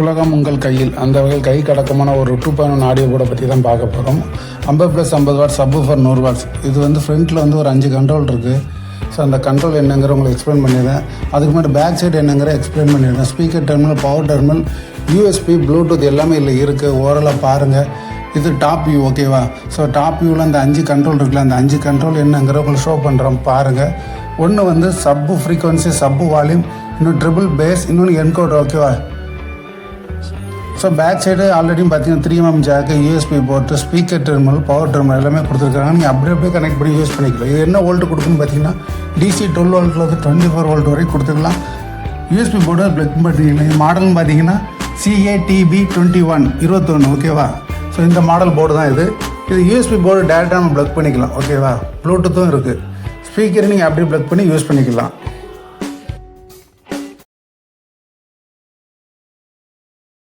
உலகம் உங்கள் கையில் அந்த வகையில் கை கடக்கமான ஒரு 2.1 ஆடியோ போர்டை பற்றி தான் பார்க்க போகிறோம். 50+50 வாட் சப்வூஃபர் 100 வாட்ஸ். இது வந்து ஃப்ரண்ட்டில் வந்து ஒரு 5 கண்ட்ரோல் இருக்குது. ஸோ அந்த கண்ட்ரோல் என்னங்கிற உங்களுக்கு எக்ஸ்பிளைன் பண்ணிடுறேன். அதுக்கு முன்னாடி பேக் சைடு என்னங்கிற எக்ஸ்பிளைன் பண்ணிடுறேன். Speaker terminal, power terminal, USB, Bluetooth எல்லாமே இல்லை இருக்குது. ஓரளவு பாருங்கள். இது டாப் வியூ, ஓகேவா? ஸோ டாப் வியூவில் அந்த 5 கண்ட்ரோல் இருக்குல்ல, அந்த 5 கண்ட்ரோல் என்னங்கிற உங்களுக்கு ஷோ பண்ணுறோம் பாருங்கள். ஒன்று வந்து சப்பு ஃப்ரீக்வன்சி, சப்பு வால்யூம், இன்னும் ட்ரிபிள் பேஸ், இன்னொன்று என்கோடர், ஓகேவா? ஸோ பேக் சைடு ஆல்ரெடி பார்த்தீங்கன்னா 3mm jack, USB board, speaker terminal, power terminal எல்லாமே கொடுத்துருக்காங்க. நீங்கள் அப்படியே கனெக்ட் பண்ணி யூஸ் பண்ணிக்கலாம். இது என்ன வோல்ட்டு கொடுக்குன்னு பார்த்தீங்கன்னா டிசி 12 வோல்ட்லேருந்து 24 வோல்ட் வரைக்கும் கொடுத்துக்கலாம். யூஎஸ்பி போர்டு ப்ளக் பண்ணிக்கலாம். இது மாடல்னு பார்த்தீங்கன்னா CATB21, ஓகேவா? ஸோ இந்த மாடல் போர்டு தான் இது. யூஎஸ்பி போர்டு டேரெக்டாக நம்ம ப்ளக் பண்ணிக்கலாம், ஓகேவா? ப்ளூடூத்தும் இருக்குது. ஸ்பீக்கர் நீங்கள் அப்படியே ப்ளக் பண்ணி யூஸ் பண்ணிக்கலாம்.